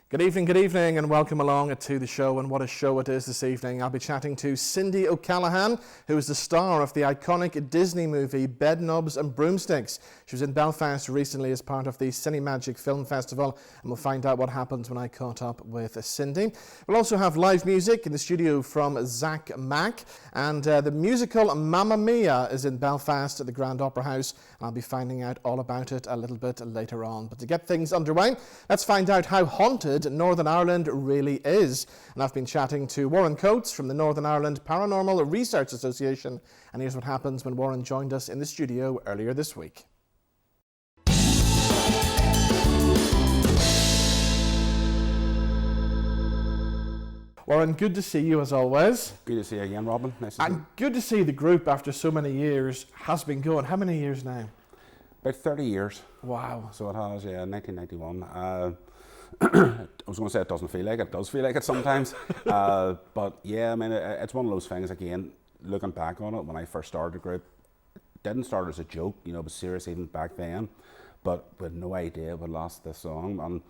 Good evening, and welcome along to the show. And what a show it is this evening. I'll be chatting to Cindy O'Callaghan, who is the star of the iconic Disney movie Bedknobs and Broomsticks. She was in Belfast recently as part of the Cinemagic Film Festival, and we'll find out what happened when I caught up with Cindy. We'll also have live music in the studio from Zac Mac, and the musical Mamma Mia is in Belfast at the Grand Opera House. I'll be finding out all about it a little bit later on. But to get things underway, let's find out how haunted Northern Ireland really is. And I've been chatting to Warren Coates from the Northern Ireland Paranormal Research Association, and here's what happens when Warren joined us in the studio earlier this week. Warren, good to see you as always. Good to see you again, Robin. Nice to see you. And good to see the group after so many years has been going. How many years now? About 30 years. Wow. So it has, 1991. I was going to say it doesn't feel like it. It does feel like it sometimes. But yeah, I mean, it's one of those things, again, looking back on it, when I first started the group, it didn't start as a joke, it was serious even back then. But with no idea it would last this long. And,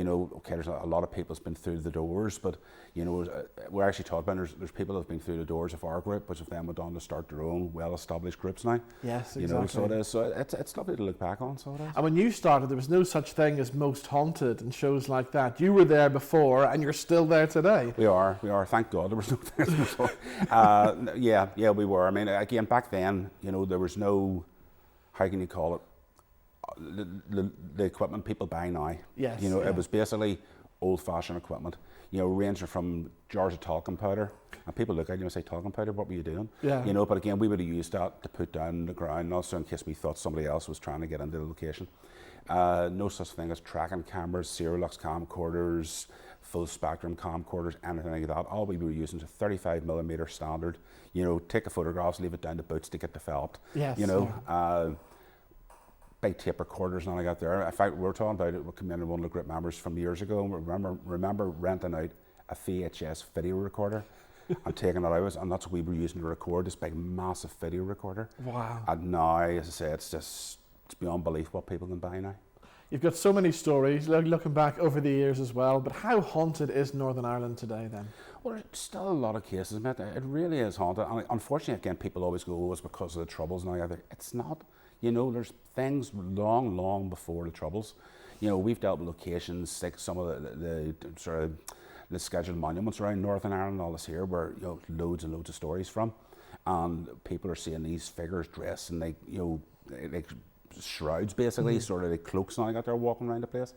okay, there's a lot of people that's been through the doors, but, we're actually talking about there's people that have been through the doors of our group, which have then went on to start their own well-established groups now. Yes, exactly. So it is. So it's lovely to look back on, so it is. And when you started, there was no such thing as Most Haunted and shows like that. You were there before, and you're still there today. We are. Thank God there was no things before. Yeah, we were. I mean, again, back then, there was no, how can you call it, the equipment people buy now. Yes. It was basically old-fashioned equipment, ranging from jars of talcum powder. And people look at you and say, talcum powder, what were you doing? Yeah. But again, we would have used that to put down the ground, also in case we thought somebody else was trying to get into the location. No such thing as tracking cameras, Serialux camcorders, full spectrum camcorders, anything like that. All we were using is a 35mm standard. Take the photographs, leave it down the boots to get developed. Yes. Big tape recorders and all I got there. In fact, we were talking about it, we came in one of the group members from years ago, and remember renting out a VHS video recorder and taking it out, and that's what we were using to record, this big massive video recorder. Wow. And now, as I say, it's beyond belief what people can buy now. You've got so many stories, looking back over the years as well, but how haunted is Northern Ireland today then? Well, it's still a lot of cases, mate. It really is haunted. And unfortunately, again, people always go, oh, it's because of the Troubles and all that. It's not. There's things long before the Troubles. We've dealt with locations like some of the sort of the scheduled monuments around Northern Ireland and all this here, where loads and loads of stories from, and people are seeing these figures dressed in like shrouds, basically, sort of like cloaks and all that. They're walking around the place.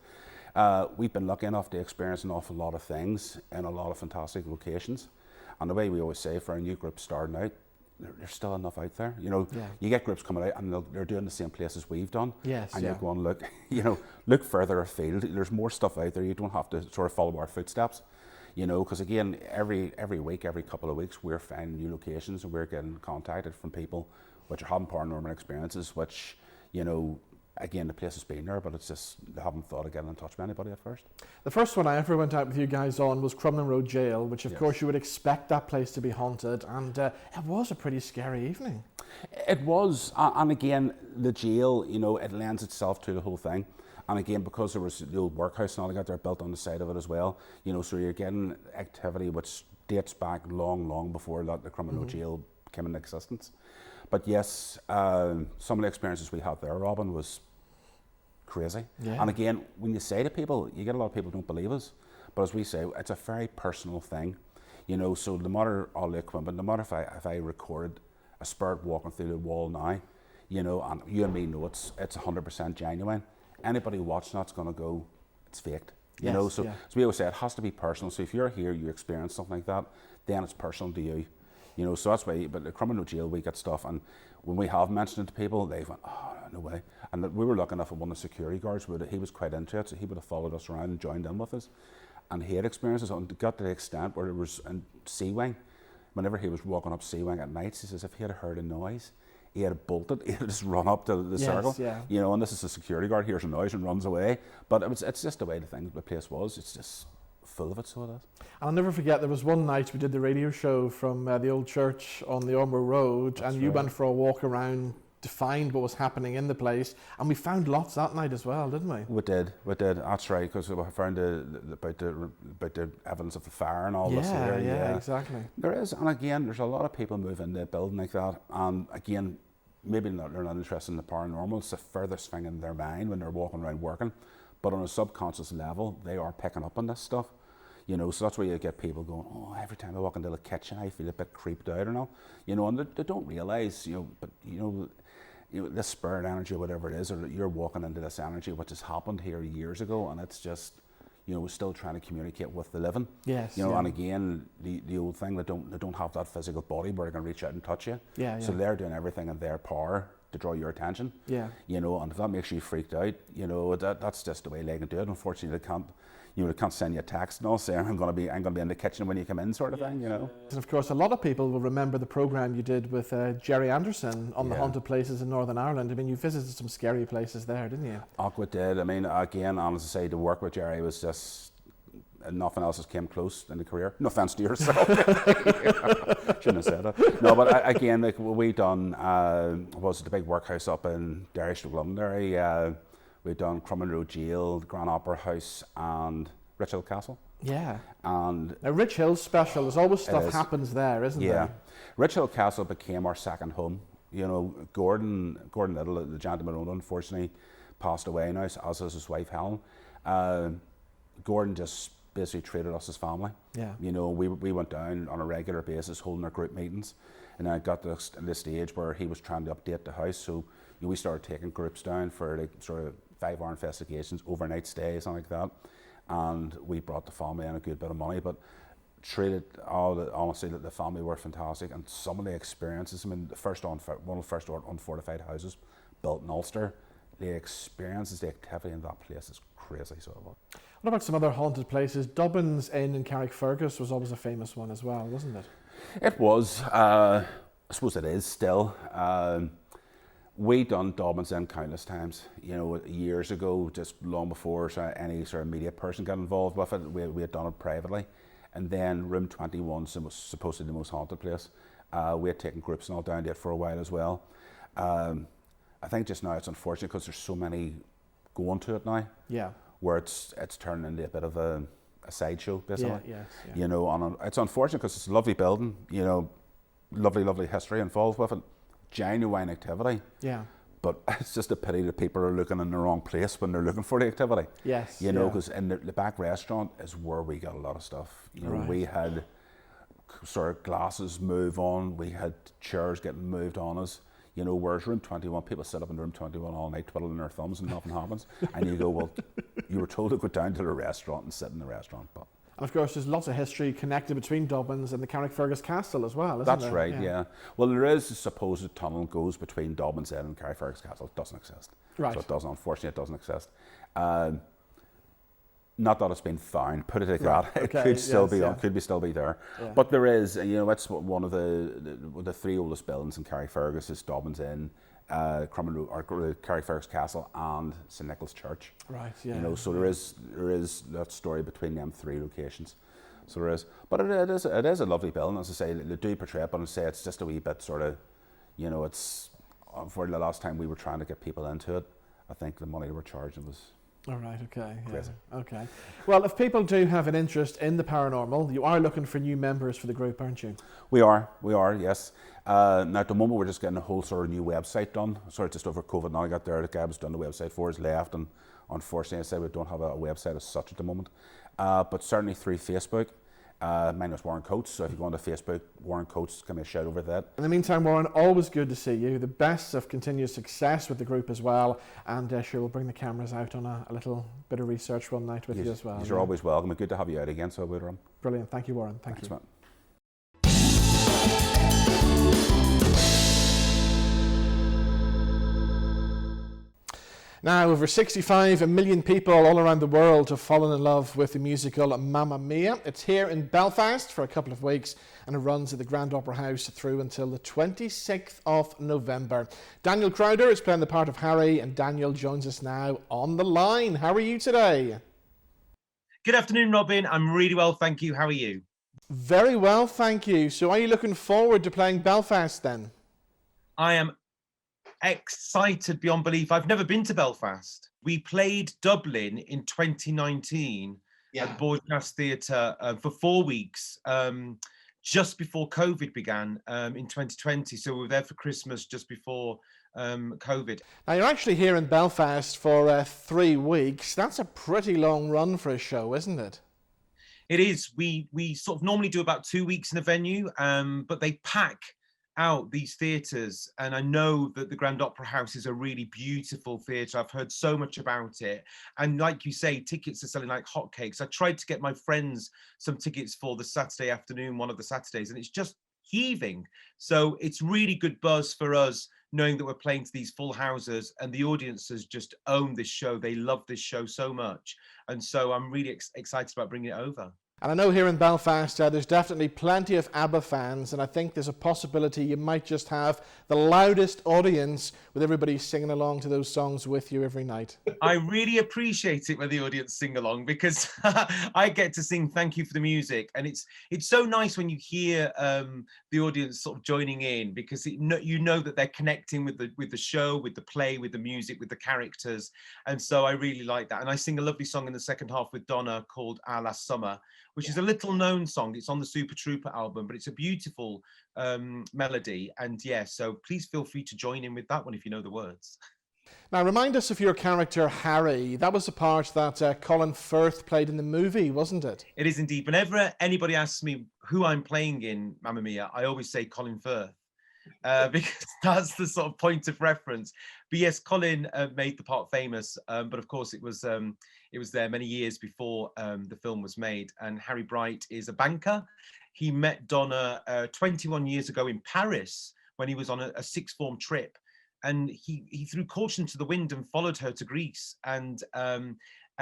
We've been lucky enough to experience an awful lot of things in a lot of fantastic locations, and the way we always say for a new group starting out, there's still enough out there. You get groups coming out and they're doing the same places we've done. Yes. And you're going, look further afield. There's more stuff out there. You don't have to sort of follow our footsteps. Because again, every week, every couple of weeks, we're finding new locations and we're getting contacted from people which are having paranormal experiences, which, again, the place has been there, but it's just they haven't thought of getting in touch with anybody at first. The first one I ever went out with you guys on was Crumlin Road Jail, which of Yes. course you would expect that place to be haunted, and it was a pretty scary evening. It was, and again, the jail, it lends itself to the whole thing. And again, because there was the old workhouse and all that, they're built on the side of it as well, so you're getting activity which dates back long before the Crumlin Road Jail came into existence. But yes, some of the experiences we had there, Robin, was crazy. Yeah. And again, when you say to people, you get a lot of people who don't believe us, but as we say, it's a very personal thing, so no matter all the equipment, no matter if I record a spirit walking through the wall now, and you and me know it's 100% genuine, anybody watching that's going to go, it's faked. So we always say it has to be personal. So if you're here, you experience something like that, then it's personal to you. So that's why, but the Crumlin Road Jail, we get stuff, and when we have mentioned it to people, they've went, oh, no way. And we were lucky enough at one of the security guards, he was quite into it, so he would have followed us around and joined in with us. And he had experiences, and got to the extent where it was in C-Wing, whenever he was walking up C-Wing at night, he says if he had heard a noise, he had bolted, he had just run up to the circle, and this is a security guard, hears a noise and runs away. But it's just the way the place was, it's just full of it, so it is. And I'll never forget, there was one night we did the radio show from the old church on the Ormer Road, and you went for a walk around defined what was happening in the place. And we found lots that night as well, didn't we? We did. That's right, because we found about the evidence of the fire and all this here. Yeah, exactly. There is, and again, there's a lot of people move into a building like that, and again, maybe they're not interested in the paranormal. It's the furthest thing in their mind when they're walking around working, but on a subconscious level, they are picking up on this stuff. So that's where you get people going, oh, every time I walk into the kitchen, I feel a bit creeped out and all. And they don't realise, this spirit energy or whatever it is, or you're walking into this energy which has happened here years ago, and it's just, we're still trying to communicate with the living. Yes. And again, the old thing, they don't have that physical body where they can reach out and touch you. Yeah. So they're doing everything in their power to draw your attention. Yeah. And if that makes you freaked out, that's just the way they can do it. Unfortunately, they can't send you a text and all saying I'm going to be in the kitchen when you come in, sort of thing. And of course, a lot of people will remember the program you did with Jerry Anderson on the haunted places in Northern Ireland. I mean, you visited some scary places there, didn't you? We did. I mean, again, and as I say, to work with Jerry was just nothing else has came close in the career. No offense to yourself. Shouldn't have said that. No, but again, like we done was the big workhouse up in Derry, Londonderry. We've done Crumlin Road Jail, Grand Opera House, and Rich Hill Castle. Yeah. And now Rich Hill's special. There's always stuff happens there, isn't there? Yeah. Rich Hill Castle became our second home. Gordon Little, the gentleman owner, unfortunately passed away now, as is his wife Helen. Gordon just basically treated us as family. Yeah. We went down on a regular basis, holding our group meetings, and then I got to this stage where he was trying to update the house, so we started taking groups down for like sort of 5-hour investigations, overnight stays, and like that. And we brought the family in a good bit of money, but honestly, the family were fantastic. And some of the experiences, I mean, one of the first unfortified houses built in Ulster, the experiences, the activity in that place is crazy. So what about some other haunted places? Dobbin's Inn in Carrickfergus was always a famous one as well, wasn't it? It was. I suppose it is still. We done Dobbin's Inn countless times, years ago, just long before any sort of media person got involved with it. We had done it privately. And then Room 21 was supposedly the most haunted place. We had taken groups and all down there for a while as well. I think just now it's unfortunate because there's so many going to it now. Yeah. Where it's turning into a bit of a sideshow, basically. Yeah. And it's unfortunate because it's a lovely building, lovely history involved with it. Genuine activity. Yeah. But it's just a pity that people are looking in the wrong place when they're looking for the activity. Yes. Because in the back restaurant is where we got a lot of stuff. We had sort of glasses move on, we had chairs getting moved on us. Whereas Room 21, people sit up in Room 21 all night twiddling their thumbs and nothing happens. And you go, well, you were told to go down to the restaurant and sit in the restaurant. But and of course, there's lots of history connected between Dobbin's and the Carrickfergus Castle as well, isn't That's there? right, yeah. Well, there is a supposed tunnel goes between Dobbin's Inn and Carrickfergus Castle. It doesn't exist. Right. So it doesn't, unfortunately, it doesn't exist. Not that it's been found, put it like that. It could still be still be there. Yeah. But there is, it's one of the three oldest buildings in Carrickfergus is Dobbin's Inn, Carrickfergus Castle and St Nicholas Church. Right, yeah. So there is that story between them three locations. So there is. But it is a lovely building, as I say, they do portray it, but I say it's just a wee bit sort of, it's, for the last time we were trying to get people into it, I think the money they were charging was all right, okay. Crazy. Yeah. Okay. Well, if people do have an interest in the paranormal, you are looking for new members for the group, aren't you? We are, yes. Now at the moment we're just getting a whole sort of new website done. Sort of just over COVID now I got there, the guy was done the website for us left, and unfortunately I said we don't have a website as such at the moment. But certainly through Facebook. Mine was Warren Coates, so if you go onto Facebook, Warren Coates, give me a shout over that. In the meantime, Warren, always good to see you. The best of continued success with the group as well, and sure, we'll bring the cameras out on a little bit of research one night with you as well. You're always welcome. Good to have you out again, so we'll run. Brilliant. Thank you, Warren. Thanks, man. Now, over 65 million people all around the world have fallen in love with the musical Mamma Mia. It's here in Belfast for a couple of weeks, and it runs at the Grand Opera House through until the 26th of November. Daniel Crowder is playing the part of Harry, and Daniel joins us now on the line. How are you today? Good afternoon, Robin. I'm really well, thank you. How are you? Very well, thank you. So are you looking forward to playing Belfast then? I am excited beyond belief. I've never been to Belfast. We played Dublin in 2019 at the Broadcast Theatre for 4 weeks, just before COVID began in 2020. So we were there for Christmas just before COVID. Now, you're actually here in Belfast for 3 weeks. That's a pretty long run for a show, isn't it? It is. We sort of normally do about 2 weeks in a venue, but they pack out these theatres, and I know that the Grand Opera House is a really beautiful theatre. I've heard so much about it, and like you say, tickets are selling like hotcakes. I tried to get my friends some tickets for the Saturday afternoon, one of the Saturdays, and it's just heaving. So it's really good buzz for us, knowing that we're playing to these full houses, and the audiences just own this show. They love this show so much, and so I'm really excited about bringing it over. And I know here in Belfast, there's definitely plenty of ABBA fans, and I think there's a possibility you might just have the loudest audience with everybody singing along to those songs with you every night. I really appreciate it when the audience sing along, because I get to sing "Thank You for the Music," and it's so nice when you hear the audience sort of joining in, because you know that they're connecting with the show, with the play, with the music, with the characters, and so I really like that. And I sing a lovely song in the second half with Donna called "Our Last Summer," which is a little known song. It's on the Super Trooper album, but it's a beautiful melody. And so please feel free to join in with that one if you know the words. Now, remind us of your character, Harry. That was the part that Colin Firth played in the movie, wasn't it? It is indeed. Whenever anybody asks me who I'm playing in Mamma Mia, I always say Colin Firth. Because that's the sort of point of reference. But yes, Colin made the part famous, but of course it was there many years before the film was made. And Harry Bright is a banker. He met Donna 21 years ago in Paris when he was on a sixth form trip, and he threw caution to the wind and followed her to Greece, and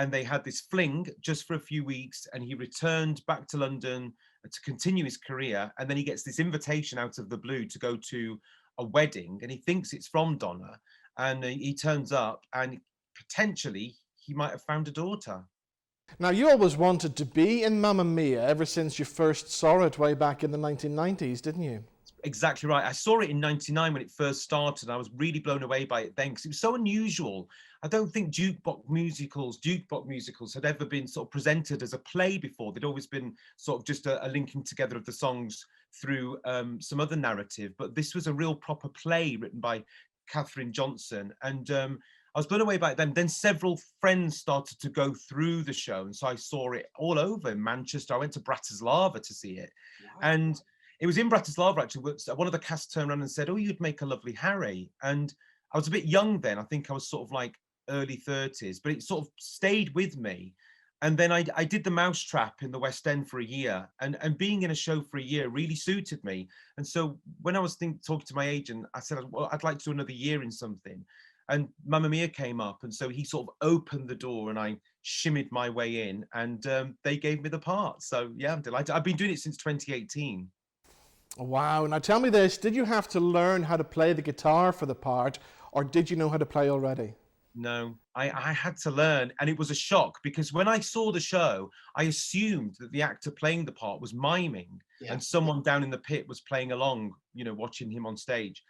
they had this fling just for a few weeks, and he returned back to London to continue his career. And then he gets this invitation out of the blue to go to a wedding, and he thinks it's from Donna, and he turns up, and potentially he might have found a daughter. Now, you always wanted to be in Mamma Mia ever since you first saw it way back in the 1990s, didn't you? Exactly right. I saw it in '99 when it first started. I was really blown away by it then, because it was so unusual. I don't think jukebox musicals had ever been sort of presented as a play before. They'd always been sort of just a linking together of the songs through some other narrative. But this was a real proper play written by Catherine Johnson. And I was blown away by it then. Then several friends started to go through the show, and so I saw it all over in Manchester. I went to Bratislava to see it. Wow. And it was in Bratislava, actually. One of the cast turned around and said, "Oh, you'd make a lovely Harry." And I was a bit young then. I think I was sort of like early 30s, but it sort of stayed with me. And then I did the Mousetrap in the West End for a year, and being in a show for a year really suited me. And so when I was talking to my agent, I said, well, I'd like to do another year in something. And Mamma Mia came up, and so he sort of opened the door, and I shimmied my way in, and they gave me the part. So yeah, I'm delighted. I've been doing it since 2018. Wow. Now tell me this, did you have to learn how to play the guitar for the part, or did you know how to play already? No, I had to learn, and it was a shock, because when I saw the show, I assumed that the actor playing the part was miming, and someone down in the pit was playing along, watching him on stage.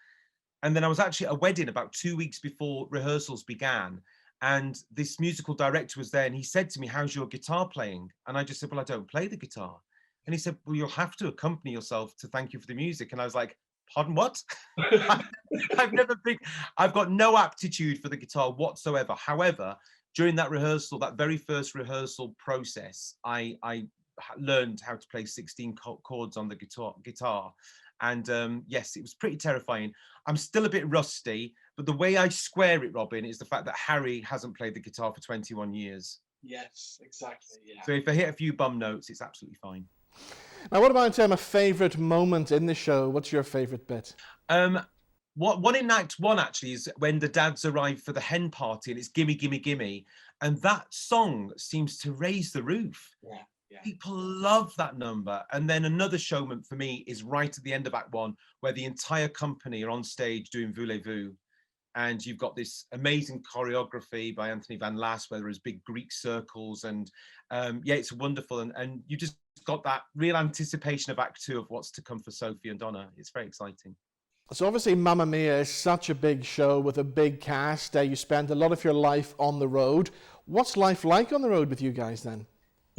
And then I was actually at a wedding about 2 weeks before rehearsals began, and this musical director was there, and he said to me, "How's your guitar playing?" And I just said, "Well, I don't play the guitar." And he said, "Well, you'll have to accompany yourself to Thank You for the Music." And I was like, "Pardon, what?" I've got no aptitude for the guitar whatsoever. However, during that rehearsal, that very first rehearsal process, I learned how to play 16 chords on the guitar. And yes, it was pretty terrifying. I'm still a bit rusty, but the way I square it, Robin, is the fact that Harry hasn't played the guitar for 21 years. Yes, exactly. Yeah. So if I hit a few bum notes, it's absolutely fine. Now, what about a favourite moment in the show? What's your favourite bit? One in Act 1 actually is when the dads arrive for the hen party, and it's "Gimme, Gimme, Gimme," and that song seems to raise the roof. Yeah. People love that number. And then another showman for me is right at the end of Act 1, where the entire company are on stage doing Voulez-Vous. And you've got this amazing choreography by Anthony Van Lass, where there's big Greek circles. And it's wonderful. And you just got that real anticipation of Act 2 of what's to come for Sophie and Donna. It's very exciting. So obviously Mamma Mia is such a big show with a big cast. You spend a lot of your life on the road. What's life like on the road with you guys then?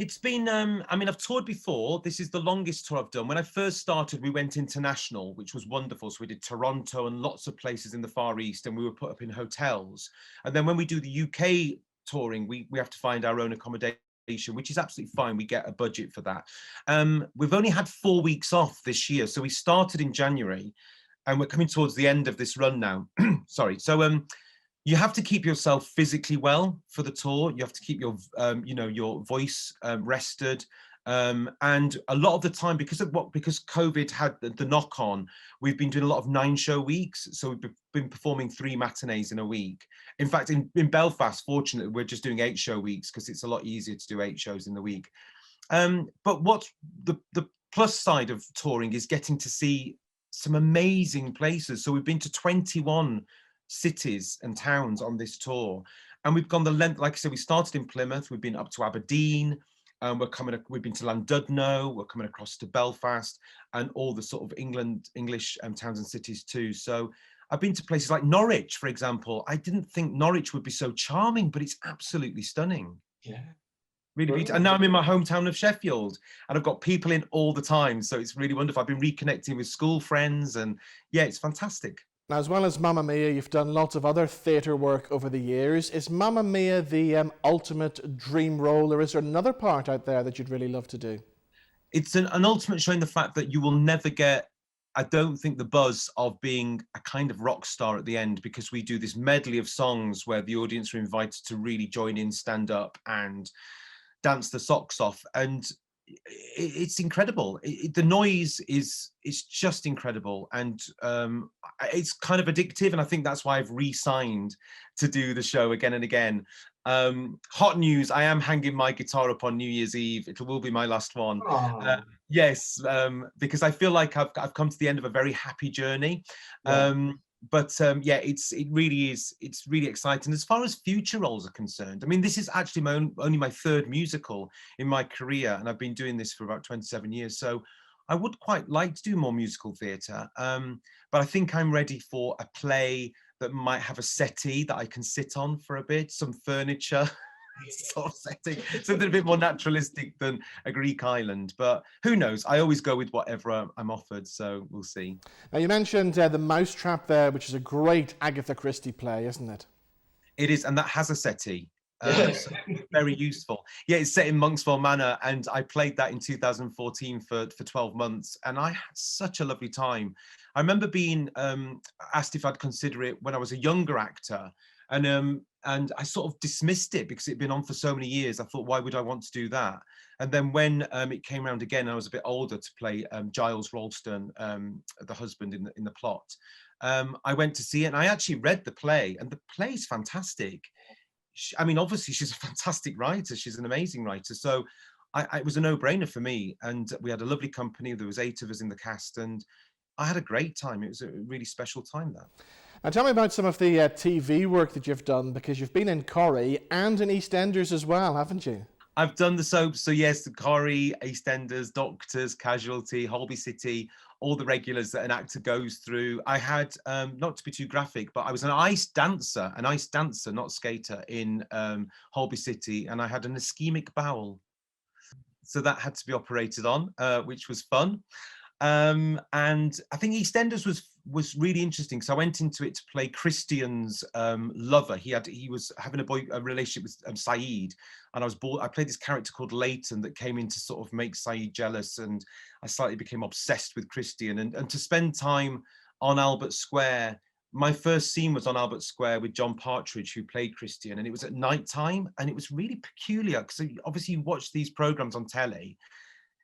It's been, I mean, I've toured before. This is the longest tour I've done. When I first started, we went international, which was wonderful. So we did Toronto and lots of places in the Far East, and we were put up in hotels. And then when we do the UK touring, we have to find our own accommodation, which is absolutely fine. We get a budget for that. We've only had 4 weeks off this year. So we started in January, and we're coming towards the end of this run now. Sorry. So you have to keep yourself physically well for the tour. You have to keep your, your voice rested. And a lot of the time, because COVID had the knock on, we've been doing a lot of 9-show weeks. So we've been performing 3 matinees in a week. In fact, in Belfast, fortunately, we're just doing 8-show weeks because it's a lot easier to do 8 shows in the week. But what the plus side of touring is getting to see some amazing places. So we've been to 21 cities and towns on this tour, and we've gone the length. Like I said, we started in Plymouth, we've been up to Aberdeen, we've been to Llandudno, we're coming across to Belfast, and all the sort of English towns and cities too. So I've been to places like Norwich, for example. I didn't think Norwich would be so charming, but it's absolutely stunning. Yeah. Really beautiful. And now I'm in my hometown of Sheffield, and I've got people in all the time, so it's really wonderful. I've been reconnecting with school friends, and yeah, it's fantastic. Now, as well as Mamma Mia, you've done lots of other theatre work over the years. Is Mamma Mia the ultimate dream role, or is there another part out there that you'd really love to do? It's an ultimate showing the fact that you will never get, I don't think, the buzz of being a kind of rock star at the end, because we do this medley of songs where the audience are invited to really join in, stand up and dance the socks off. And it's incredible. The noise is just incredible, and it's kind of addictive, and I think that's why I've re-signed to do the show again and again. Hot news, I am hanging my guitar up on New Year's Eve. It will be my last one. Yes, because I feel like I've come to the end of a very happy journey. Yeah. Yeah, it's really exciting. As far as future roles are concerned, I mean, this is actually only my 3rd musical in my career, and I've been doing this for about 27 years. So I would quite like to do more musical theatre, but I think I'm ready for a play that might have a settee that I can sit on for a bit, some furniture. Sort of setting, something a bit more naturalistic than a Greek island, but who knows? I always go with whatever I'm offered, so we'll see. Now, you mentioned The Mousetrap there, which is a great Agatha Christie play, isn't it? It is, and that has a settee. So very useful. Yeah, it's set in Monkswell Manor, and I played that in 2014 for 12 months, and I had such a lovely time. I remember being asked if I'd consider it when I was a younger actor, and I sort of dismissed it because it'd been on for so many years. I thought, why would I want to do that? And then when it came around again, I was a bit older to play Giles Ralston, the husband in the plot. I went to see it, and I actually read the play, and the play's fantastic. I mean, obviously, she's a fantastic writer. She's an amazing writer. So it was a no-brainer for me. And we had a lovely company. There was 8 of us in the cast, and I had a great time. It was a really special time, that. Now, tell me about some of the TV work that you've done, because you've been in Corrie and in EastEnders as well, haven't you? I've done the soaps, so yes, the Corrie, EastEnders, Doctors, Casualty, Holby City, all the regulars that an actor goes through. I had, not to be too graphic, but I was an ice dancer, not skater, in Holby City, and I had an ischemic bowel. So that had to be operated on, which was fun. And I think EastEnders was really interesting. So I went into it to play Christian's lover. He was having a relationship with Saeed, and I played this character called Leighton that came in to sort of make Saeed jealous, and I slightly became obsessed with Christian. And to spend time on Albert Square, my first scene was on Albert Square with John Partridge, who played Christian, and it was at night time, and it was really peculiar because obviously you watch these programs on telly.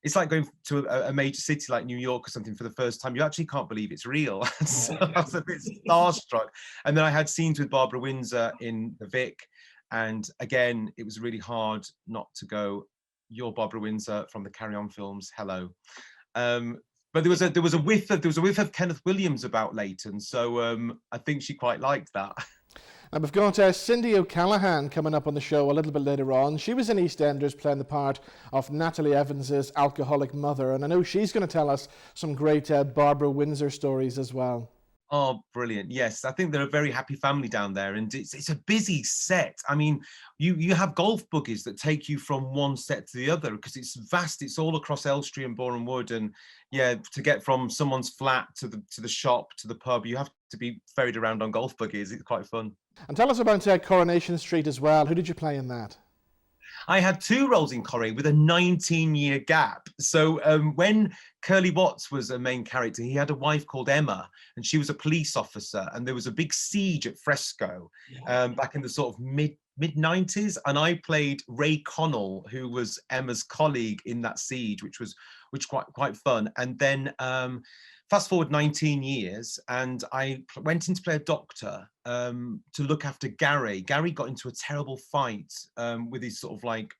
It's like going to a major city like New York or something for the first time. You actually can't believe it's real. So I was a bit starstruck. And then I had scenes with Barbara Windsor in the Vic. And again, it was really hard not to go, "You're Barbara Windsor from the Carry On films. Hello." But there was a whiff of Kenneth Williams about Leighton. So I think she quite liked that. And we've got Cindy O'Callaghan coming up on the show a little bit later on. She was in EastEnders playing the part of Natalie Evans's alcoholic mother, and I know she's going to tell us some great Barbara Windsor stories as well. Oh, brilliant. Yes, I think they're a very happy family down there, and it's a busy set. I mean, you have golf buggies that take you from one set to the other because it's vast. It's all across Elstree and Boreham Wood, and yeah, to get from someone's flat to the shop to the pub, you have to be ferried around on golf buggies. It's quite fun. And tell us about Coronation Street as well. Who did you play in that? I had 2 roles in Corrie with a 19-year gap. So when Curly Watts was a main character, he had a wife called Emma, and she was a police officer. And there was a big siege at Fresco back in the sort of mid-90s. And I played Ray Connell, who was Emma's colleague in that siege, which quite fun. And then fast forward 19 years, and I went in to play a doctor to look after Gary. Gary got into a terrible fight with his sort of like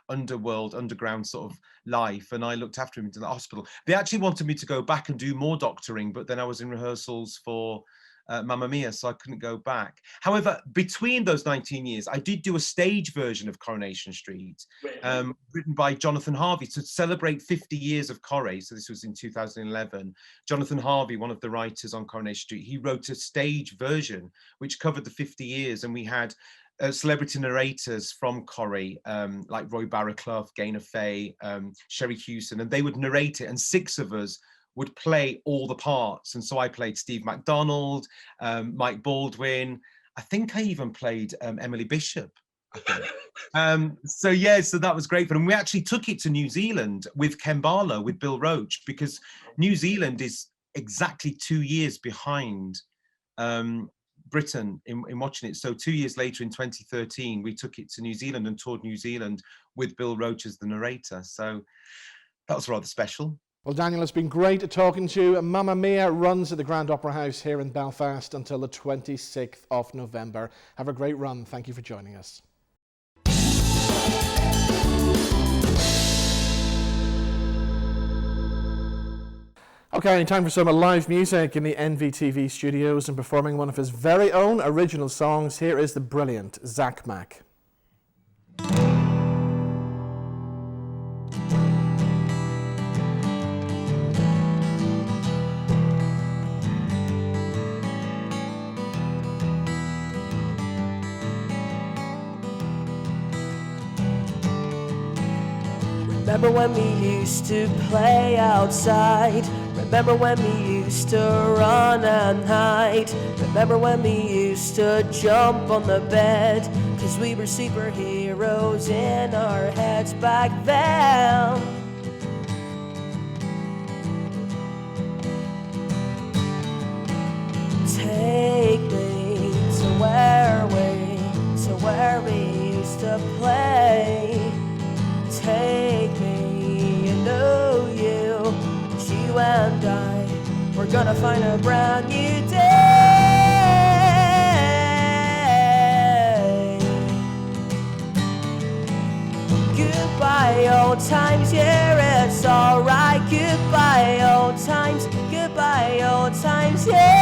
underground sort of life, and I looked after him into the hospital. They actually wanted me to go back and do more doctoring, but then I was in rehearsals for Mamma Mia, so I couldn't go back. However, between those 19 years, I did do a stage version of Coronation Street, written by Jonathan Harvey to celebrate 50 years of Corrie. So this was in 2011. Jonathan Harvey, one of the writers on Coronation Street, he wrote a stage version which covered the 50 years, and we had celebrity narrators from Corrie, like Roy Barraclough, Gaynor Faye, Sherry Hewson, and they would narrate it, and 6 of us would play all the parts. And so I played Steve MacDonald, Mike Baldwin. I think I even played Emily Bishop, I think. So that was great. And we actually took it to New Zealand with Ken Barlow, with Bill Roach, because New Zealand is exactly 2 years behind Britain in watching it. So 2 years later, in 2013, we took it to New Zealand and toured New Zealand with Bill Roach as the narrator. So that was rather special. Well, Daniel, it's been great talking to you. Mamma Mia runs at the Grand Opera House here in Belfast until the 26th of November. Have a great run. Thank you for joining us. Okay, time for some live music in the NVTV studios, and performing one of his very own original songs. Here is the brilliant Zac Mac. Remember when we used to play outside? Remember when we used to run and hide? Remember when we used to jump on the bed? 'Cause we were superheroes in our heads back then. Take me to where we used to play. Take me, you know you and I, we're gonna find a brand new day. Goodbye old times, yeah, it's alright. Goodbye old times, yeah.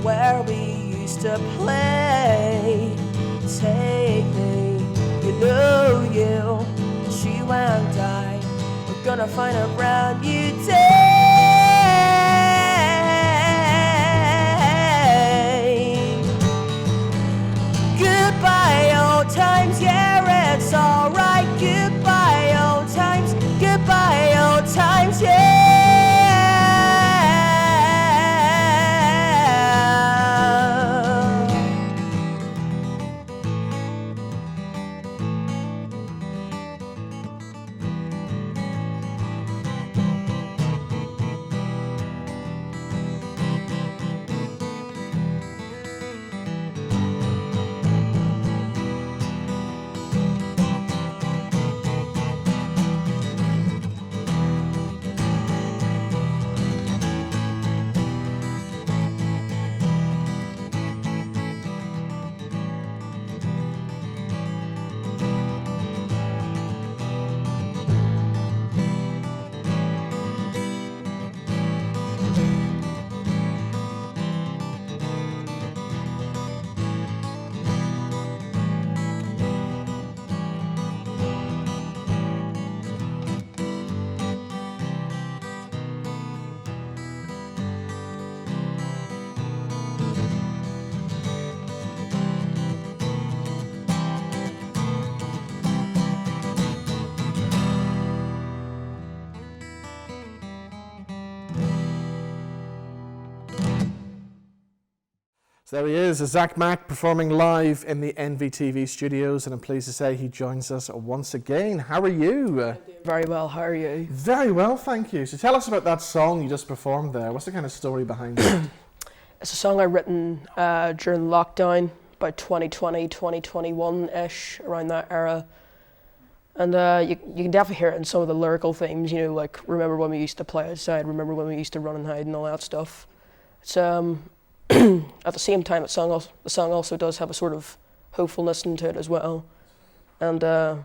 Where we used to play. Take me, you know you and I, we're gonna find a brand new day. Goodbye old times, yeah, it's alright. Goodbye old times, yeah. So there he is, Zac Mac performing live in the NVTV studios, and I'm pleased to say he joins us once again. How are you? Very well, how are you? Very well, thank you. So tell us about that song you just performed there. What's the kind of story behind it? It's a song I written during lockdown, about 2020, 2021-ish, around that era. And you can definitely hear it in some of the lyrical themes, you know, like remember when we used to play outside, remember when we used to run and hide and all that stuff. It's at the same time, the song also does have a sort of hopefulness into it as well. And I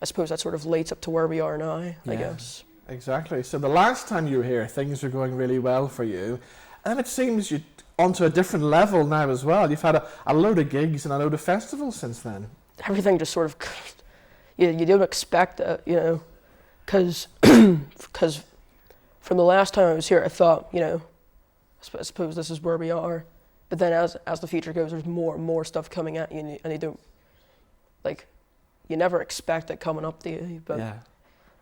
suppose that sort of leads up to where we are now, I guess. Exactly. So the last time you were here, things were going really well for you. And it seems you're onto a different level now as well. You've had a load of gigs and a load of festivals since then. Everything just sort of, you don't expect it, you know, because from the last time I was here, I thought, you know, I suppose this is where we are. But then as the future goes, there's more and more stuff coming at you, and you don't, like, you never expect it coming up to you. But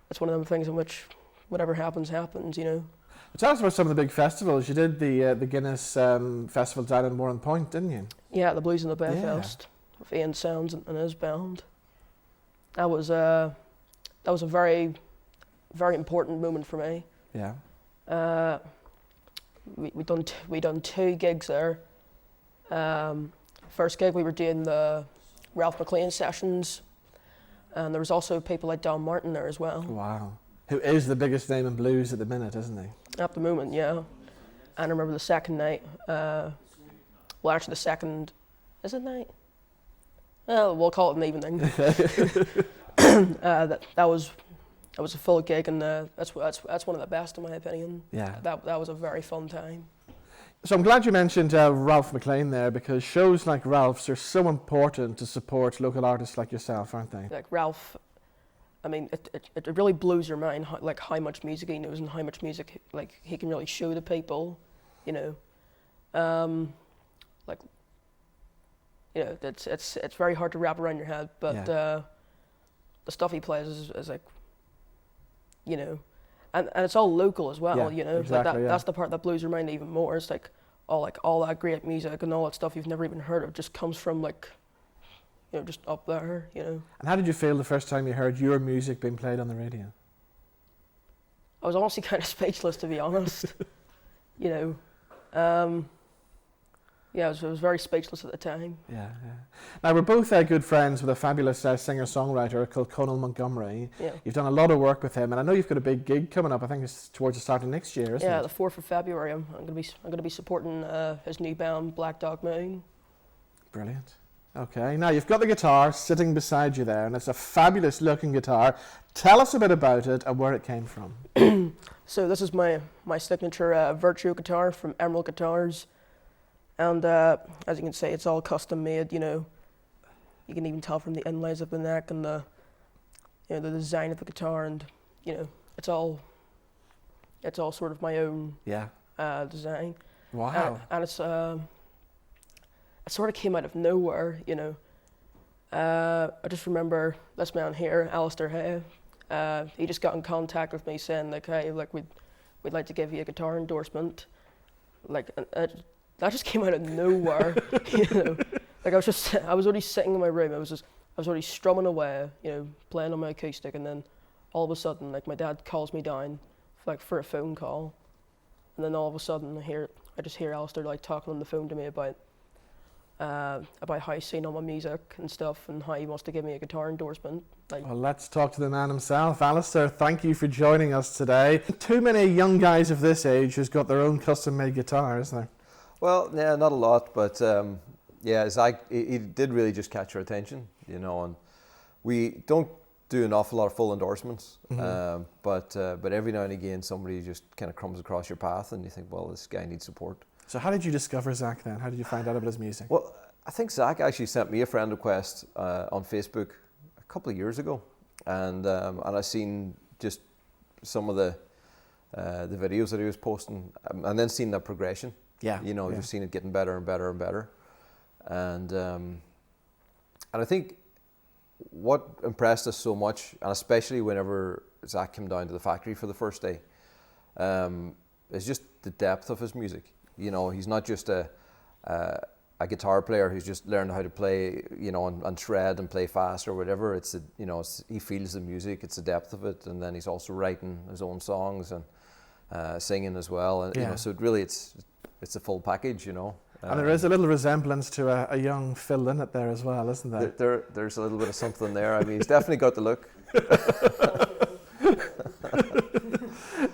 it's one of them things in which whatever happens, happens, you know. Tell us about some of the big festivals. You did the Guinness Festival down in Warren Point, didn't you? Yeah, the Blues and the Belfast with Ian Sounds and his band. That was a very, very important moment for me. Yeah. We done 2 gigs there. First gig we were doing the Ralph McLean sessions, and there was also people like Don Martin there as well. Wow. Who is the biggest name in blues at the minute, isn't he? At the moment, yeah. And I remember the second night. Well, actually, the second is it night? Well, we'll call it an evening. That was a full gig, and that's one of the best in my opinion. Yeah. That was a very fun time. So I'm glad you mentioned Ralph McLean there, because shows like Ralph's are so important to support local artists like yourself, aren't they? Like Ralph, I mean, it really blows your mind how much music he knows and how much music like he can really show to people, you know. Like, you know, it's very hard to wrap around your head, but the stuff he plays is like, you know, and it's all local as well, you know. Exactly, that's the part that blows your mind even more. It's like all that great music and all that stuff you've never even heard of just comes from, like, you know, just up there, you know. And how did you feel the first time you heard your music being played on the radio? I was honestly kind of speechless, to be honest. You know, yeah, I was very speechless at the time. Yeah. Now, we're both good friends with a fabulous singer-songwriter called Conal Montgomery. Yeah. You've done a lot of work with him, and I know you've got a big gig coming up. I think it's towards the start of next year, isn't it? Yeah, the 4th of February. I'm gonna be supporting his new band, Black Dog Moon. Brilliant. Okay, now you've got the guitar sitting beside you there, and it's a fabulous looking guitar. Tell us a bit about it and where it came from. So this is my signature Virtuo guitar from Emerald Guitars. And as you can see, it's all custom made, you know. You can even tell from the inlays of the neck and the design of the guitar, and, you know, it's all sort of my own design. Wow. And it's it sort of came out of nowhere, you know. I just remember this man here, Alistair Hay. He just got in contact with me saying, like, hey, like, we'd like to give you a guitar endorsement. Like, that just came out of nowhere, you know. Like, I was already sitting in my room. I was already strumming away, you know, playing on my acoustic, and then all of a sudden, like, my dad calls me down, like, for a phone call, and then all of a sudden I just hear Alistair, like, talking on the phone to me about how he's seen all my music and stuff, and how he wants to give me a guitar endorsement. Like, well, let's talk to the man himself. Alistair, thank you for joining us today. Too many young guys of this age who's got their own custom-made guitar, isn't there? Well, yeah, not a lot, but yeah, Zac, he did really just catch our attention, you know, and we don't do an awful lot of full endorsements, but every now and again somebody just kind of comes across your path and you think, well, this guy needs support. So how did you discover Zac then? How did you find out about his music? Well, I think Zac actually sent me a friend request on Facebook a couple of years ago, and I seen just some of the videos that he was posting, and then seen that progression. Yeah, you know, just seen it getting better and better and better, and I think what impressed us so much, and especially whenever Zac came down to the factory for the first day, is just the depth of his music. You know, he's not just a a guitar player who's just learned how to play, and shred and play fast or whatever. He feels the music, it's the depth of it, and then he's also writing his own songs and singing as well. And so it's a full package, And there is a little resemblance to a young Phil Lynott there as well, isn't there? There's a little bit of something there. I mean, he's definitely got the look.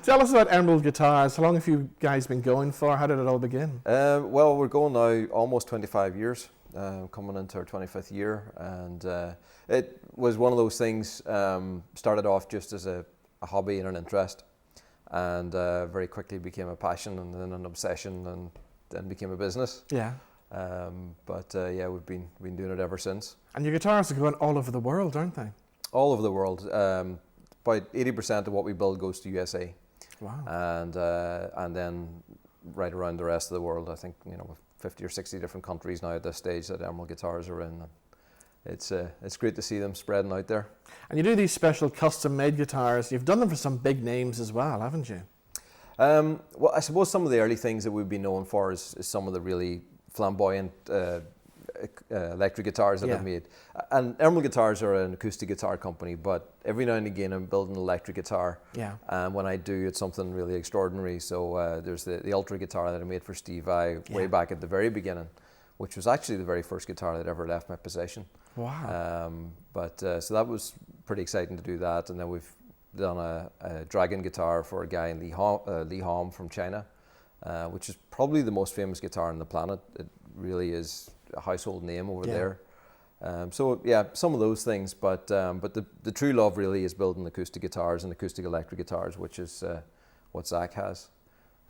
Tell us about Emerald Guitars. How long have you guys been going for? How did it all begin? Well, we're going now almost 25 years, coming into our 25th year. And it was one of those things, started off just as a hobby and an interest, and very quickly became a passion and then an obsession, and then became a business. Yeah. We've been doing it ever since. And your guitars are going all over the world, aren't they? All over the world. About 80% of what we build goes to USA. Wow. And then right around the rest of the world. I think 50 or 60 different countries now at this stage that Emerald Guitars are in. It's great to see them spreading out there. And you do these special custom-made guitars. You've done them for some big names as well, haven't you? Well, I suppose some of the early things that we've been known for is some of the really flamboyant electric guitars that I've made. And Emerald Guitars are an acoustic guitar company, but every now and again I'm building an electric guitar. Yeah. And when I do, it's something really extraordinary. So there's the Ultra guitar that I made for Steve Vai way back at the very beginning, which was actually the very first guitar that ever left my possession. Wow. So that was pretty exciting to do that. And then we've done a Dragon guitar for a guy in Lee Hom from China, which is probably the most famous guitar on the planet. It really is a household name over there. Some of those things, but the true love really is building acoustic guitars and acoustic electric guitars, which is what Zac has.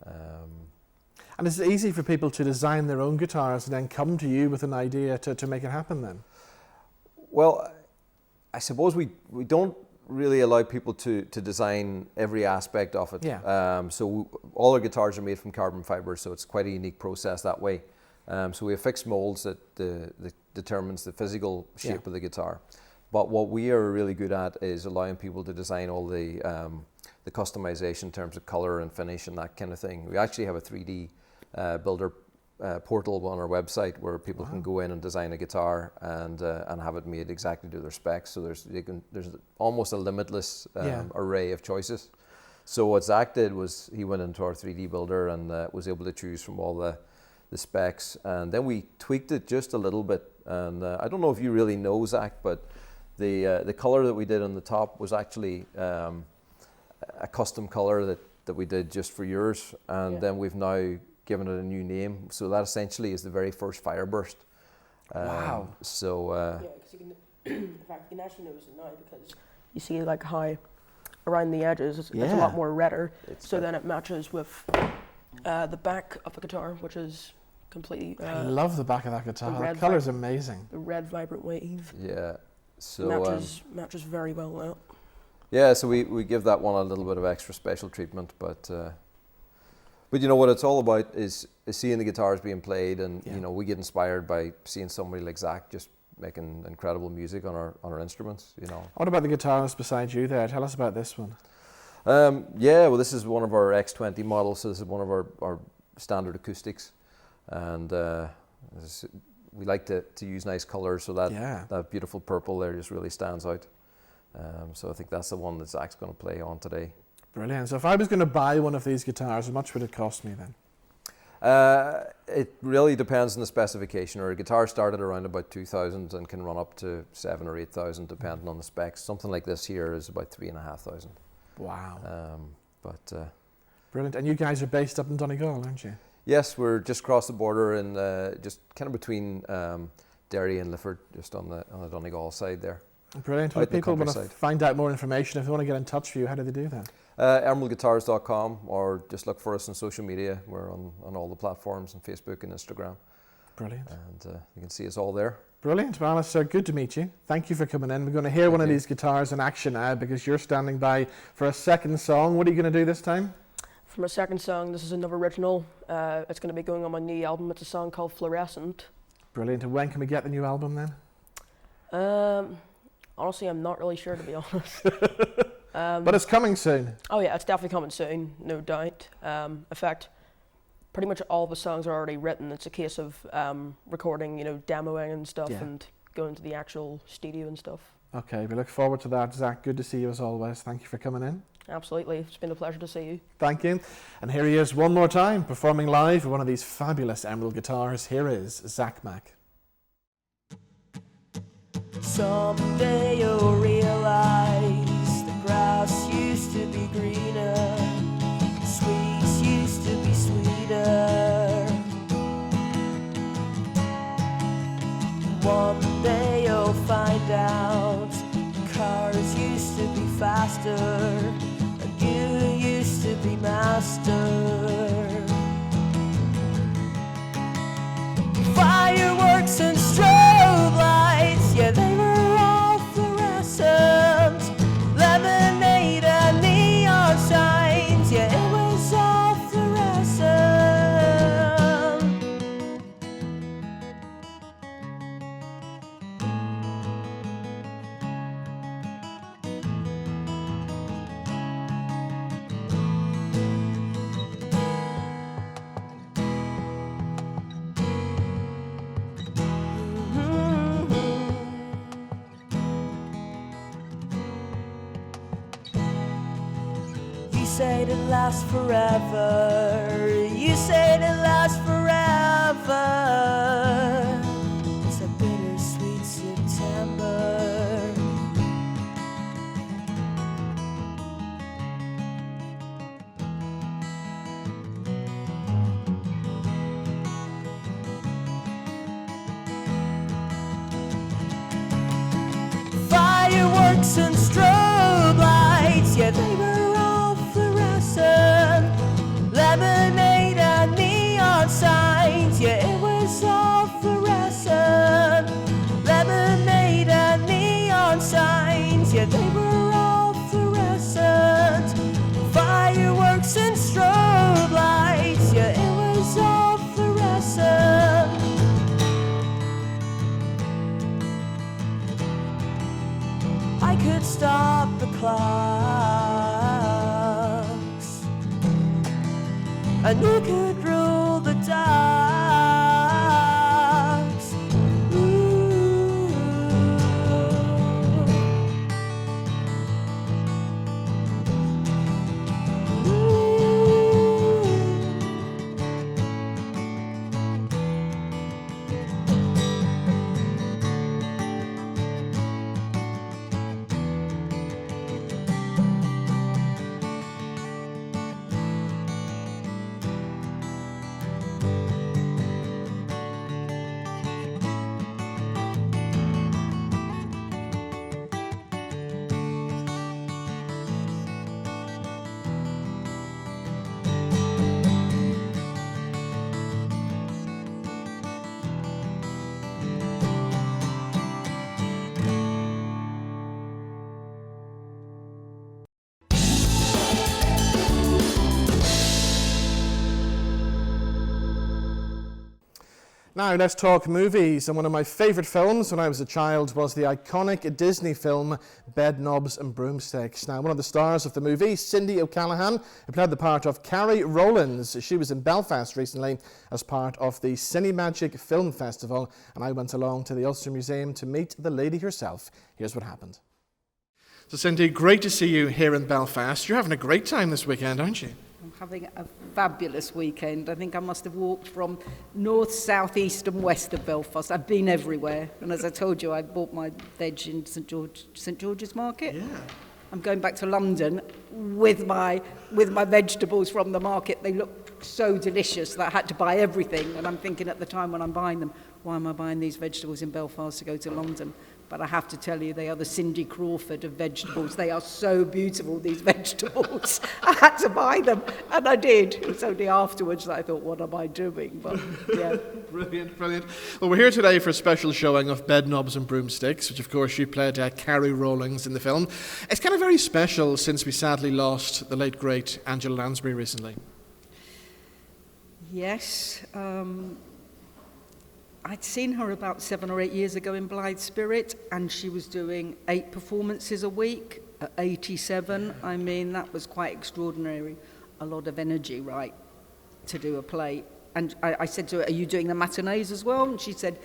And is it easy for people to design their own guitars and then come to you with an idea to make it happen then? Well, I suppose we don't really allow people to design every aspect of it. Yeah. So all our guitars are made from carbon fiber, so it's quite a unique process that way. So we have fixed molds that determines the physical shape of the guitar. But what we are really good at is allowing people to design all the customization in terms of color and finish and that kind of thing. We actually have a 3D builder portal on our website where people can go in and design a guitar and have it made exactly to their specs. So there's almost a limitless array of choices. So what Zac did was he went into our 3D builder and was able to choose from all the specs, and then we tweaked it just a little bit. And I don't know if you really know, Zac, but the color that we did on the top was actually a custom color that we did just for yours, and then we've now given it a new name. So that essentially is the very first Fireburst. Wow. Because you can, in fact, you can actually notice it now because you see like how around the edges it's a lot more redder. So then it matches with the back of the guitar, which is completely. I love the back of that guitar. The colour's amazing. The red vibrant wave. Yeah. So matches very well now. Yeah, so we give that one a little bit of extra special treatment, but you know what it's all about is seeing the guitars being played, and we get inspired by seeing somebody like Zac just making incredible music on our instruments. What about the guitarist beside you there? Tell us about this one. Well, this is one of our X20 models, so this is one of our standard acoustics, and we like to use nice colours, so that beautiful purple there just really stands out. So I think that's the one that Zac's going to play on today. Brilliant. So if I was going to buy one of these guitars, how much would it cost me then? It really depends on the specification. Our guitar started around about 2,000 and can run up to 7,000 or 8,000 depending on the specs. Something like this here is about 3,500. Wow. Brilliant. And you guys are based up in Donegal, aren't you? Yes, we're just across the border and just kind of between Derry and Lifford, just on the Donegal side there. Brilliant. Well, if people want to find out more information, if they want to get in touch with you, how do they do that? emeraldguitars.com, or just look for us on social media. We're on all the platforms on Facebook and Instagram. Brilliant. And you can see us all there. Brilliant. Well, Alistair, good to meet you. Thank you for coming in. We're going to hear one of these guitars in action now because you're standing by for a second song. What are you going to do this time? For my second song, this is another original. It's going to be going on my new album. It's a song called Florescent. Brilliant. And when can we get the new album then? Honestly, I'm not really sure, to be honest. But it's coming soon. Oh yeah, it's definitely coming soon, no doubt. In fact, pretty much all the songs are already written. It's a case of recording, demoing and stuff, Yeah. and going to the actual studio and stuff. Okay, we look forward to that. Zac, good to see you as always. Thank you for coming in. Absolutely, it's been a pleasure to see you. Thank you. And here he is one more time, performing live with one of these fabulous emerald guitars. Here is Zac Mac. Someday you'll realize the grass used to be greener, the sweets used to be sweeter. One day you'll find out cars used to be faster, and you used to be master. Fireworks and strobe lights, yeah, they were all fluorescent. Lemonade and neon signs, yeah, it was all fluorescent. You said it lasts forever. You said it lasts forever. It's a bittersweet September. Fireworks and strobe lights, yeah, they were all fluorescent. Lemonade and neon signs, yeah, it was all fluorescent. Lemonade and neon signs, yeah, they were all fluorescent. Fireworks and strobe lights, yeah, it was all fluorescent. I could stop the clocks, and you could rule the dogs. Ooh. Now let's talk movies, and one of my favourite films when I was a child was the iconic Disney film Bedknobs and Broomsticks. Now one of the stars of the movie, Cindy O'Callaghan, who played the part of Carrie Rowlands. She was in Belfast recently as part of the Cinemagic Film Festival, and I went along to the Ulster Museum to meet the lady herself. Here's what happened. So Cindy, great to see you here in Belfast. You're having a great time this weekend, aren't you? I'm having a fabulous weekend. I think I must have walked from north, south, east and west of Belfast. I've been everywhere. And as I told you, I bought my veg in St George's Market. Yeah. I'm going back to London with my vegetables from the market. They look so delicious that I had to buy everything. And I'm thinking at the time when I'm buying them, why am I buying these vegetables in Belfast to go to London? But I have to tell you, they are the Cindy Crawford of vegetables. They are so beautiful, these vegetables. I had to buy them, and I did. It was only afterwards that I thought, what am I doing? But yeah. Brilliant, brilliant. Well, we're here today for a special showing of Bedknobs and Broomsticks, which of course you played Carrie Rowlands in the film. It's kind of very special since we sadly lost the late, great Angela Lansbury recently. Yes. I'd seen her about 7 or 8 years ago in Blythe Spirit, and she was doing 8 performances a week at 87. I mean, that was quite extraordinary. A lot of energy, right? to do a play. And I said to her, are you doing the matinees as well? And she said,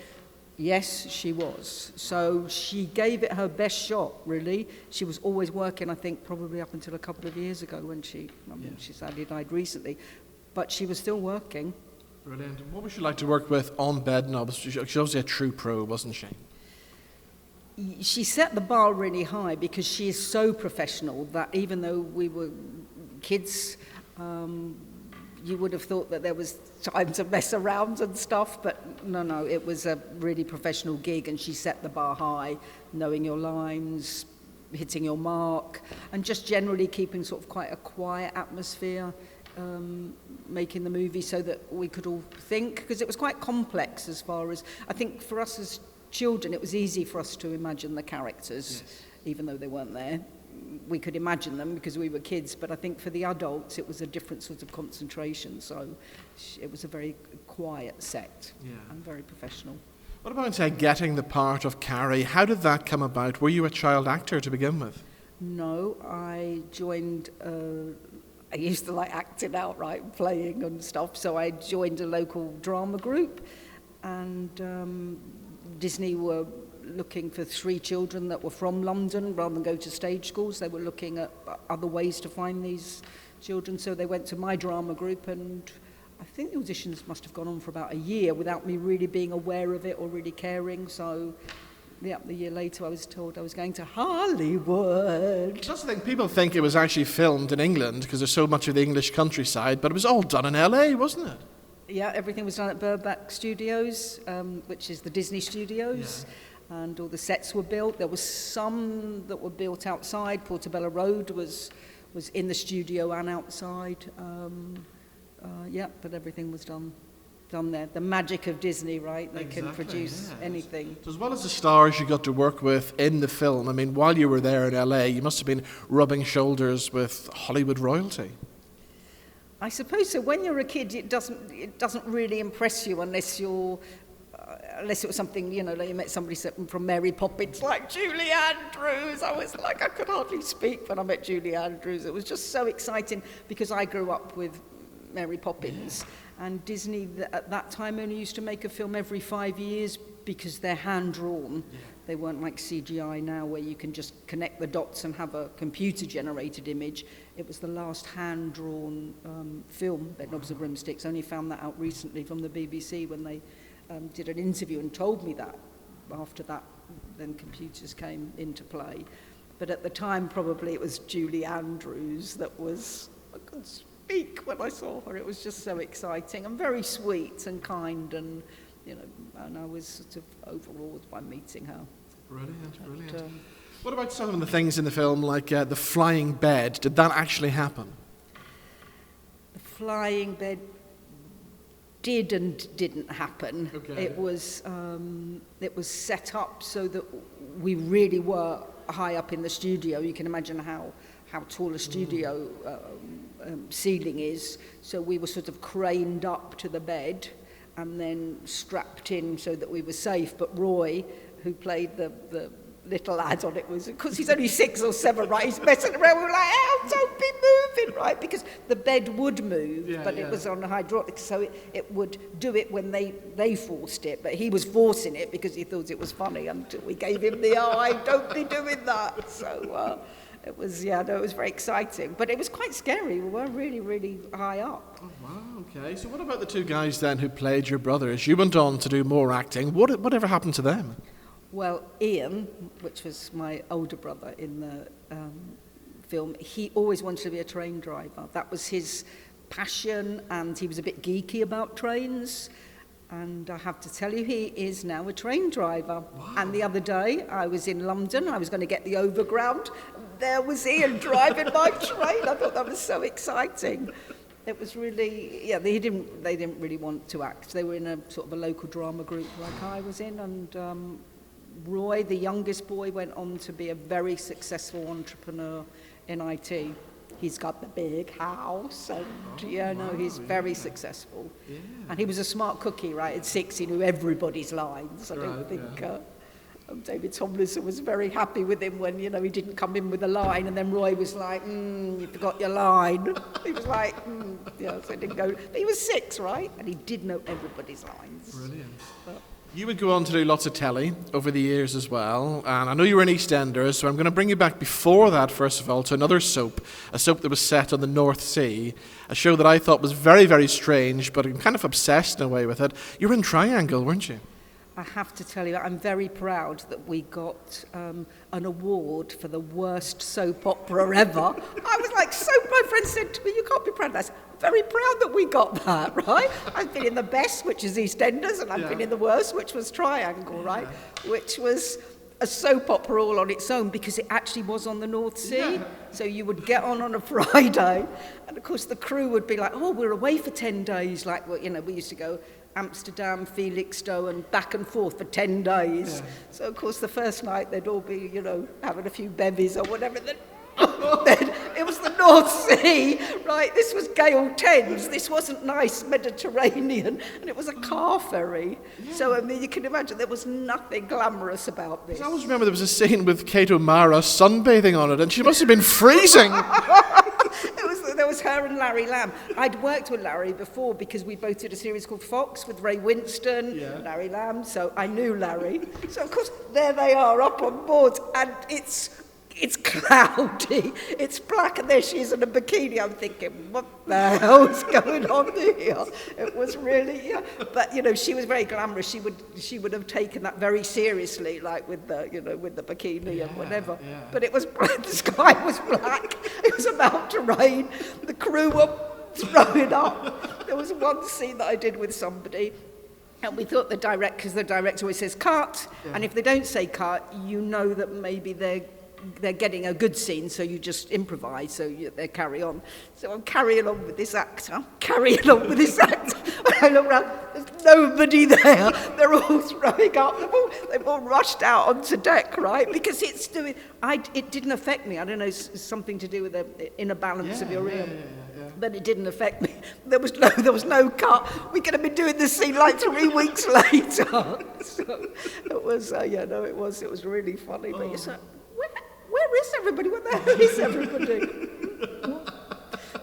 yes, she was. So she gave it her best shot, really. She was always working, I think, probably up until a couple of years ago when she sadly died recently. But she was still working. Brilliant. And what was she like to work with on Bedknobs? She's obviously a true pro, wasn't she? She set the bar really high because she is so professional that even though we were kids, you would have thought that there was time to mess around and stuff, but no, it was a really professional gig, and she set the bar high, knowing your lines, hitting your mark, and just generally keeping sort of quite a quiet atmosphere, making the movie so that we could all think, because it was quite complex as far as, I think for us as children, it was easy for us to imagine the characters, yes, even though they weren't there. We could imagine them because we were kids, but I think for the adults it was a different sort of concentration, so it was a very quiet set, and very professional. What about, say, getting the part of Carrie? How did that come about? Were you a child actor to begin with? No, I joined, I used to like acting out, right, playing and stuff, so I joined a local drama group, and Disney were looking for 3 children that were from London rather than go to stage schools. They were looking at other ways to find these children, so they went to my drama group, and I think the auditions must have gone on for about a year without me really being aware of it or really caring. So the year later I was told I was going to Hollywood. That's the thing, people think it was actually filmed in England because there's so much of the English countryside, but it was all done in LA, wasn't it? Yeah, everything was done at Burbank Studios, which is the Disney Studios. Yeah. And all the sets were built. There was some that were built outside. Portobello Road was in the studio and outside. But everything was done there. The magic of Disney, right? They can produce anything. So as well as the stars you got to work with in the film, I mean, while you were there in LA, you must have been rubbing shoulders with Hollywood royalty. I suppose so. When you're a kid, it doesn't really impress you unless it was something, like you met somebody from Mary Poppins, like Julie Andrews. I was like, I could hardly speak when I met Julie Andrews. It was just so exciting because I grew up with Mary Poppins. And Disney at that time only used to make a film every 5 years because they're hand-drawn. Yeah. They weren't like CGI now where you can just connect the dots and have a computer-generated image. It was the last hand-drawn film, Bedknobs and Broomsticks. I only found that out recently from the BBC when they did an interview and told me that. After that, then computers came into play. But at the time, probably it was Julie Andrews that was, I couldn't speak when I saw her. It was just so exciting and very sweet and kind, and and I was sort of overawed by meeting her. Brilliant. What about some of the things in the film, like the flying bed? Did that actually happen? The flying bed did and didn't happen. Okay. It was set up so that we really were high up in the studio. You can imagine how tall a studio ceiling is. So we were sort of craned up to the bed and then strapped in so that we were safe. But Roy, who played the little lad on it, was, because he's only 6 or 7, right? He's messing around. We were like, "Ow, don't be moving," right? Because the bed would move, it was on hydraulics, so it would do it when they forced it. But he was forcing it because he thought it was funny until we gave him the eye, "Don't be doing that." So it was, it was very exciting. But it was quite scary. We were really, really high up. Oh, wow, okay. So what about the 2 guys then who played your brothers? You went on to do more acting. Whatever happened to them? Well, Ian, which was my older brother in the film, he always wanted to be a train driver. That was his passion, and he was a bit geeky about trains. And I have to tell you, he is now a train driver. Wow. And the other day, I was in London. I was going to get the overground. There was Ian driving my train. I thought that was so exciting. It was really, they didn't really want to act. They were in a sort of a local drama group like I was in, and Roy, the youngest boy, went on to be a very successful entrepreneur in IT. He's got the big house, and he's very successful. Yeah. And he was a smart cookie, right? At 6, he knew everybody's lines. I don't think David Tomlinson was very happy with him when, you know, he didn't come in with a line, and then Roy was like, you forgot your line. He was like, yeah, so it didn't go. But he was 6, right? And he did know everybody's lines. Brilliant. But You would go on to do lots of telly over the years as well, and I know you were in EastEnders, so I'm going to bring you back before that, first of all, to another soap, a soap that was set on the North Sea, a show that I thought was very, very strange, but I'm kind of obsessed in a way with it. You were in Triangle, weren't you? I have to tell you, I'm very proud that we got an award for the worst soap opera ever. I was like, my friend said to me, you can't be proud of that. I'm very proud that we got that, right? I've been in the best, which is EastEnders, and I've been in the worst, which was Triangle, right? Which was a soap opera all on its own, because it actually was on the North Sea. So you would get on a Friday, and of course the crew would be like, oh, we're away for 10 days. Like, well, you know, we used to go Amsterdam, Felixstowe, and back and forth for 10 days. So, of course, the first night they'd all be, you know, having a few bevies or whatever. Then it was the North Sea, right? This was Gale 10s. This wasn't nice Mediterranean, and it was a car ferry. So, I mean, you can imagine there was nothing glamorous about this. I always remember there was a scene with Kate O'Mara sunbathing on it, and she must have been freezing. There was her and Larry Lamb. I'd worked with Larry before because we both did a series called Fox with Ray Winston, Larry Lamb, so I knew Larry. So, of course, there they are up on board, and it's cloudy, it's black, and there she is in a bikini. I'm thinking, what the hell's going on here? It was really, but, you know, she was very glamorous. She would have taken that very seriously, like with the, you know, with the bikini and whatever. But it was black, the sky was black, it was about to rain, the crew were throwing up. There was one scene that I did with somebody, and we thought the director always says cut, and if they don't say cut, you know that maybe they're getting a good scene, so you just improvise, so they carry on. So I'm carrying on with this actor, When I look around, there's nobody there. They're all throwing up. They've all rushed out onto deck, right? Because it didn't affect me. I don't know, it's something to do with the inner balance of your ear. But it didn't affect me. There was no cut. We're going to be doing this scene like 3 weeks later. So it was, it was really funny. But you're so, where is everybody? What the hell is everybody?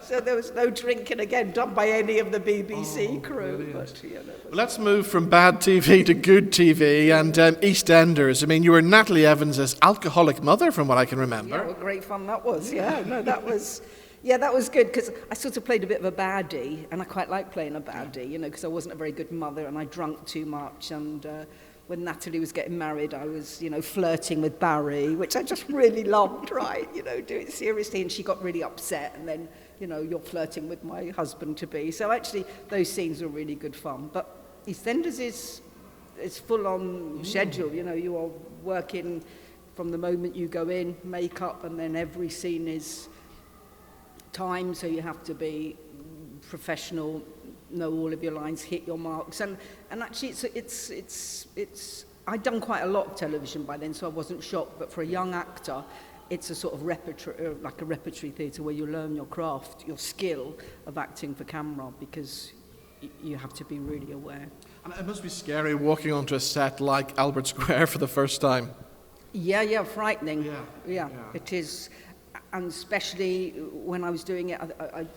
So there was no drinking again done by any of the BBC crew. But, well, let's move from bad TV to good TV and EastEnders. I mean, you were Natalie Evans' alcoholic mother, from what I can remember. Yeah, what great fun that was. Yeah, no, that was... Yeah, that was good, because I sort of played a bit of a baddie, and I quite like playing a baddie, you know, because I wasn't a very good mother, and I drank too much, and when Natalie was getting married, I was, you know, flirting with Barry, which I just really loved, right, you know, do it seriously, and she got really upset, and then, you know, you're flirting with my husband-to-be. So actually, those scenes were really good fun. But EastEnders is full-on schedule, you know, you are working from the moment you go in, makeup, and then every scene is time, so you have to be professional, know all of your lines, hit your marks, and actually it's I'd done quite a lot of television by then, so I wasn't shocked. But for a young actor, it's a sort of repertory, like a repertory theatre, where you learn your craft, your skill of acting for camera, because you have to be really aware. And it must be scary walking onto a set like Albert Square for the first time. Yeah, frightening. Yeah, it is. And especially when I was doing it,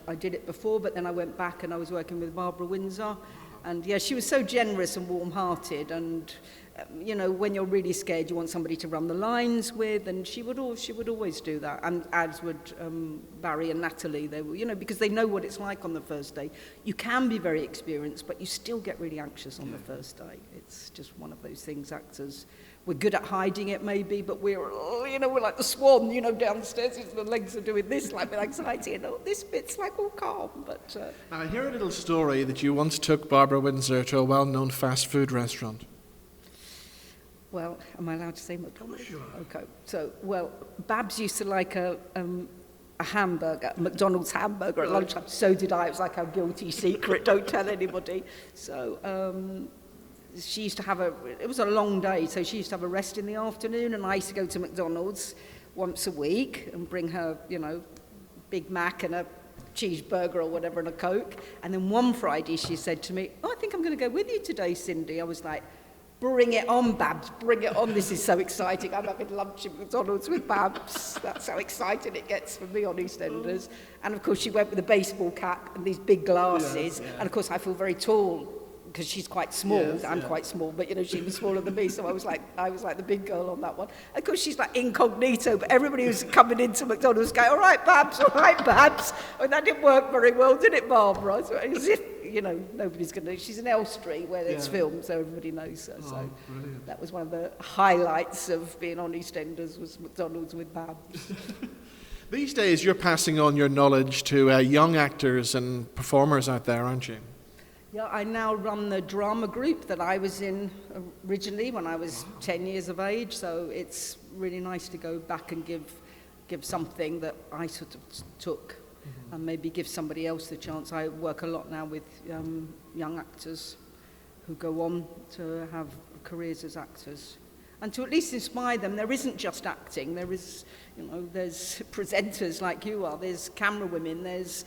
I did it before, but then I went back and I was working with Barbara Windsor. And yeah, she was so generous and warm-hearted. And, you know, when you're really scared, you want somebody to run the lines with. And she would always do that. And as would Barry and Natalie, they were, you know, because they know what it's like on the first day. You can be very experienced, but you still get really anxious on the first day. It's just one of those things, actors. We're good at hiding it, maybe, but we're like the swan, you know, downstairs. The legs are doing this, like with anxiety, and this bit's like all calm. But now, I hear a little story that you once took Barbara Windsor to a well-known fast food restaurant. Well, am I allowed to say McDonald's? Sure. Okay. So, well, Babs used to like a hamburger, a McDonald's hamburger at lunchtime. So did I. It was like our guilty secret. Don't tell anybody. So. She used to have it was a long day, so she used to have a rest in the afternoon, and I used to go to McDonald's once a week and bring her, you know, Big Mac and a cheeseburger or whatever and a Coke. And then one Friday she said to me, I think I'm going to go with you today, Cindy. I was like, bring it on, Babs, bring it on. This is so exciting. I'm having lunch at McDonald's with Babs. That's how exciting it gets for me on EastEnders. And of course, she went with a baseball cap and these big glasses. And of course, I feel very tall because she's quite small. I'm quite small, but you know, she was smaller than me, so I was like the big girl on that one. And of course, she's like incognito, but everybody who's coming into McDonald's going, all right, Babs, and that didn't work very well, did it, Barbara? So as if, you know, nobody's going to. She's in Elstree where it's filmed, so everybody knows her. So that was one of the highlights of being on EastEnders, was McDonald's with Babs. These days, you're passing on your knowledge to young actors and performers out there, aren't you? Yeah, I now run the drama group that I was in originally when I was 10 years of age, so it's really nice to go back and give something that I sort of took and maybe give somebody else the chance. I work a lot now with young actors who go on to have careers as actors. And to at least inspire them, there isn't just acting, there is, you know, there's presenters like you are, there's camera women, there's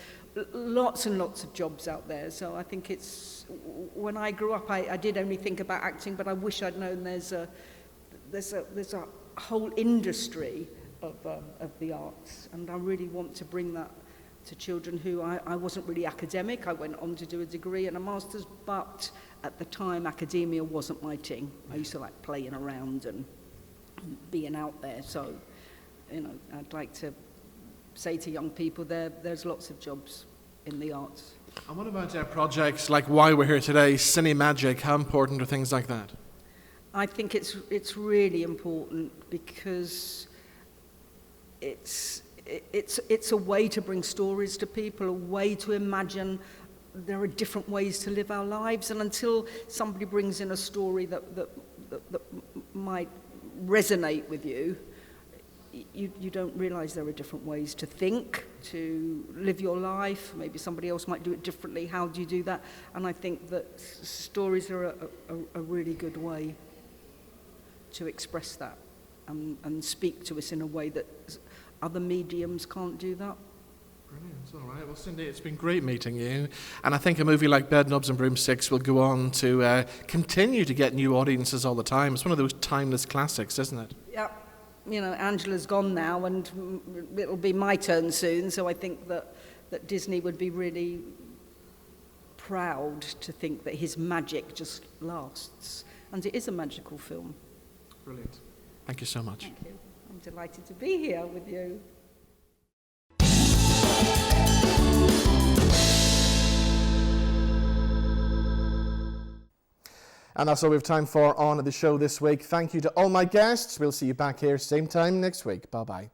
lots and lots of jobs out there. So I think it's, when I grew up, I did only think about acting, but I wish I'd known there's a whole industry of the arts, and I really want to bring that to children who I wasn't really academic. I went on to do a degree and a master's, but at the time academia wasn't my thing. I used to like playing around and being out there. So, you know, I'd like to say to young people there's lots of jobs in the arts. And what about projects like why we're here today, Cine Magic? How important are things like that? I think it's really important because it's a way to bring stories to people, a way to imagine there are different ways to live our lives, and until somebody brings in a story that might resonate with you, you don't realise there are different ways to think, to live your life. Maybe somebody else might do it differently. How do you do that? And I think that stories are a really good way to express that and speak to us in a way that other mediums can't do that. Brilliant. All right. Well, Cindy, it's been great meeting you. And I think a movie like Bedknobs and Broomsticks will go on to continue to get new audiences all the time. It's one of those timeless classics, isn't it? Yeah. You know, Angela's gone now, and it'll be my turn soon, so I think that Disney would be really proud to think that his magic just lasts. And it is a magical film. Brilliant. Thank you so much. Thank you. I'm delighted to be here with you. And that's all we have time for on the show this week. Thank you to all my guests. We'll see you back here same time next week. Bye-bye.